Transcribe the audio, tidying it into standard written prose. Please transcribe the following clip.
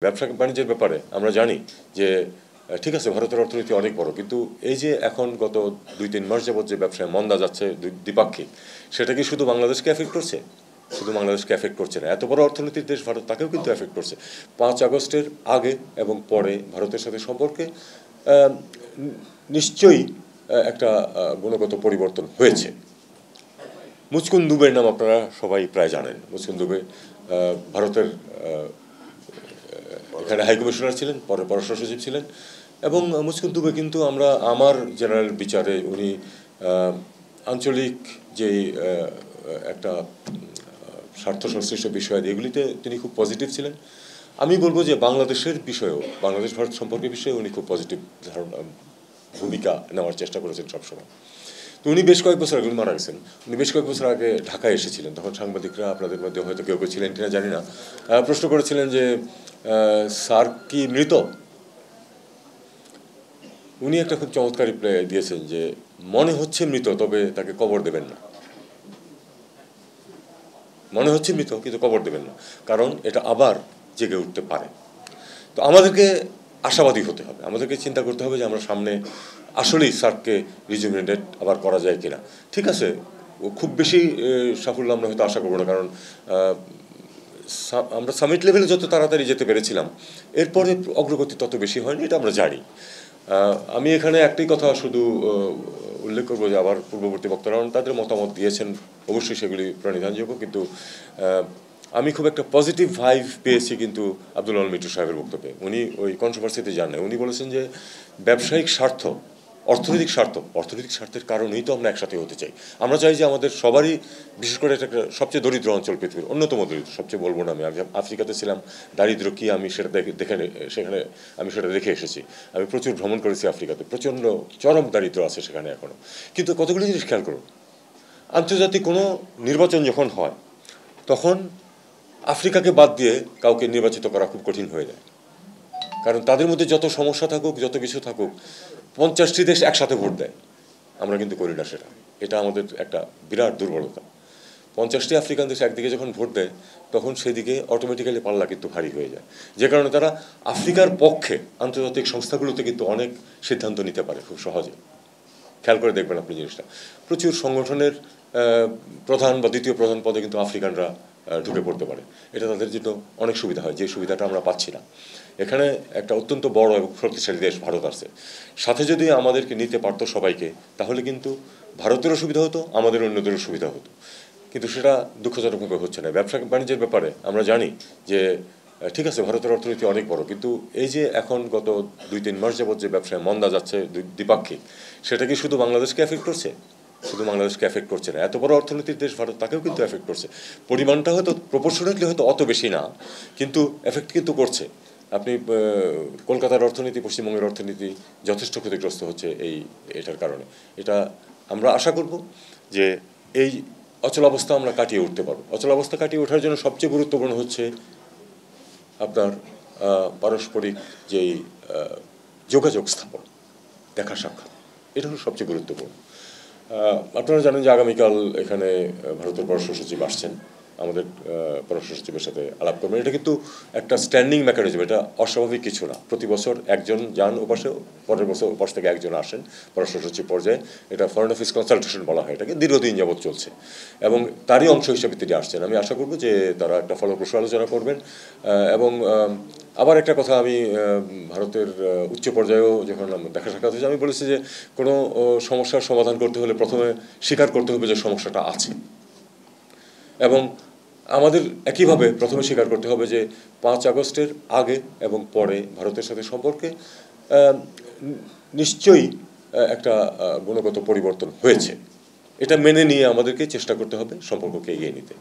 ব্যবসা বাণিজ্যের ব্যাপারে আমরা জানি যে ঠিক আছে, ভারতের অর্থনীতি অনেক বড়, কিন্তু এই যে এখন গত 2-3 মাস যাবত যে ব্যবসায় মন্দা যাচ্ছে দ্বিপাক্ষিক, সেটা কি শুধু বাংলাদেশকে এফেক্ট করছে? শুধু বাংলাদেশকে এফেক্ট করছে না, এত বড় অর্থনীতির দেশ ভারত, তাকেও কিন্তু এফেক্ট করছে। 5 আগস্টের আগে এবং পরে ভারতের সাথে সম্পর্কে নিশ্চয়ই একটা গুণগত পরিবর্তন হয়েছে। মুচকুন দুবের নাম আপনারা সবাই প্রায় জানেন। মুচকুন দুবে ভারতের এখানে হাইকমিশনার ছিলেন, পরে পররাষ্ট্র সচিব ছিলেন, এবং মুচকুন দুবে কিন্তু আমার জেনারেল বিচারে উনি আঞ্চলিক যেই একটা স্বার্থ সংশ্লিষ্ট বিষয় এগুলিতে তিনি খুব পজিটিভ ছিলেন। আমি বলবো যে বাংলাদেশের বিষয়েও, বাংলাদেশ ভারত সম্পর্কের বিষয়ে উনি খুব পজিটিভ ভূমিকা নেওয়ার চেষ্টা করেছেন সবসময়। তো উনি বেশ কয়েক বছর আগে মারা গেছেন। উনি বেশ কয়েক বছর আগে ঢাকায় এসেছিলেন। তখন সাংবাদিকরা, আপনাদের মধ্যে হয়তো কেউ কেউ ছিলেন কিনা জানি না, প্রশ্ন করেছিলেন যে স্যার কি মৃত? উনি একটা খুব চমৎকার রিপ্লাই দিয়েছেন যে মনে হচ্ছে মৃত, তবে তাকে কবর দেবেন না। মনে হচ্ছে মৃত, কিন্তু কবর দেবেন না, কারণ এটা আবার জেগে উঠতে পারে। তো আমাদেরকে আশাবাদী হতে হবে, আমাদেরকে চিন্তা করতে হবে যে আমরা সামনে আসলেই স্যারকে রিজুমিনেট আবার করা যায় কিনা। ঠিক আছে, খুব বেশি সাফল্য আমরা হয়তো আশা করবো না, কারণ আমরা সামিট লেভেলে যত তাড়াতাড়ি যেতে পেরেছিলাম, এরপরে অগ্রগতি তত বেশি হয়নি, এটা আমরা জানি। আমি এখানে একটাই কথা শুধু উল্লেখ করবো যে আবার পূর্ববর্তী বক্তারা তাদের মতামত দিয়েছেন, অবশ্যই সেগুলি প্রণিধানযোগ্য, কিন্তু আমি খুব একটা পজিটিভ ভাইব পেয়েছি কিন্তু আব্দুল আল মিটু সাহেবের বক্তব্যে। উনি ওই কন্ট্রোভার্সিতে যান না, উনি বলেছেন যে ব্যবসায়িক স্বার্থ, অর্থনৈতিক স্বার্থের কারণেই তো আমরা একসাথে হতে চাই। আমরা চাই যে আমাদের সবারই, বিশেষ করে একটা সবচেয়ে দরিদ্র অঞ্চল পৃথিবীর, অন্যতম দরিদ্র, সবচেয়ে বলবো না, আমি আফ্রিকাতে ছিলাম, দারিদ্র কি আমি সেটা সেখানে আমি সেটা দেখে এসেছি। আমি প্রচুর ভ্রমণ করেছি আফ্রিকাতে, প্রচণ্ড চরম দারিদ্র আছে সেখানে এখনও। কিন্তু কতগুলি জিনিস খেয়াল করুন, আন্তর্জাতিক কোনো নির্বাচন যখন হয় তখন আফ্রিকাকে বাদ দিয়ে কাউকে নির্বাচিত করা খুব কঠিন হয়ে যায়, কারণ তাদের মধ্যে যত সমস্যা থাকুক, যত কিছু থাকুক, 50টি দেশ একসাথে ভোট দেয়। আমরা কিন্তু করি না সেটা, এটা আমাদের একটা বিরাট দুর্বলতা। 50টি আফ্রিকান দেশ একদিকে যখন ভোট দেয়, তখন সেদিকে অটোমেটিক্যালি পাল্লা কিন্তু ভারী হয়ে যায়, যে কারণে তারা আফ্রিকার পক্ষে আন্তর্জাতিক সংস্থাগুলোতে কিন্তু অনেক সিদ্ধান্ত নিতে পারে খুব সহজে। খেয়াল করে দেখবেন আপনি জিনিসটা, প্রচুর সংগঠনের প্রধান বা দ্বিতীয় প্রধান পদে কিন্তু আফ্রিকানরা ঢুকে পড়তে পারে। এটা তাদের জন্য অনেক সুবিধা হয়, যে সুবিধাটা আমরা পাচ্ছি না। এখানে একটা অত্যন্ত বড় এবং শক্তিশালী দেশ ভারত আছে, সাথে যদি আমাদেরকে নিতে পারতো সবাইকে, তাহলে কিন্তু ভারতেরও সুবিধা হতো, আমাদের অন্যদেরও সুবিধা হতো, কিন্তু সেটা দুঃখজনকভাবে হচ্ছে না। ব্যবসা বাণিজ্যের ব্যাপারে আমরা জানি যে ঠিক আছে, ভারতের অর্থনীতি অনেক বড়, কিন্তু এই যে এখন গত 2-3 মাস যাবত যে ব্যবসায় মন্দা যাচ্ছে দ্বিপাক্ষিক, সেটা কি শুধু বাংলাদেশকে এফেক্ট করছে? শুধু বাংলাদেশকে এফেক্ট করছে না, এত বড় অর্থনীতির দেশ ভারত, তাকেও কিন্তু এফেক্ট করছে। পরিমাণটা হয়তো প্রপোর্শনেটলি হয়তো অত বেশি না, কিন্তু এফেক্ট কিন্তু করছে। আপনি কলকাতার অর্থনীতি, পশ্চিমবঙ্গের অর্থনীতি যথেষ্ট ক্ষতিগ্রস্ত হচ্ছে এটার কারণে। এটা আমরা আশা করব যে এই অচলাবস্থা আমরা কাটিয়ে উঠতে পারবো। অচলাবস্থা কাটিয়ে ওঠার জন্য সবচেয়ে গুরুত্বপূর্ণ হচ্ছে আপনার পারস্পরিক যেই যোগাযোগ স্থাপন, দেখা সাক্ষাৎ, এটা হলো সবচেয়ে গুরুত্বপূর্ণ। আপনারা জানেন যে আগামীকাল এখানে ভারতের পররাষ্ট্র সচিব আসছেন, আমাদের পররাষ্ট্র সচিবের সাথে আলাপ করবেন। এটা কিন্তু একটা স্ট্যান্ডিং মেকানিজম, এটা অস্বাভাবিক কিছু না। প্রতি বছর একজন যান ওপাশে, পরের বছর ওপাশ থেকে একজন আসেন পররাষ্ট্র সচিব পর্যায়ে। এটা ফরেন অফিস কনসালটেশন বলা হয় এটাকে, দীর্ঘদিন যাবৎ চলছে, এবং তারই অংশ হিসেবে তিনি আসছেন। আমি আশা করব যে তারা একটা ফলপ্রসূ আলোচনা করবেন। এবং আবার একটা কথা, আমি ভারতের উচ্চ পর্যায়েও যখন দেখা সাক্ষাৎ হয়েছে, আমি বলেছি যে কোনো সমস্যার সমাধান করতে হলে প্রথমে স্বীকার করতে হবে যে সমস্যাটা আছে, এবং আমাদের একইভাবে প্রথমে স্বীকার করতে হবে যে 5 আগস্টের আগে এবং পরে ভারতের সাথে সম্পর্কে নিশ্চয়ই একটা গুণগত পরিবর্তন হয়েছে। এটা মেনে নিয়ে আমাদেরকে চেষ্টা করতে হবে সম্পর্ককে এগিয়ে নিতে।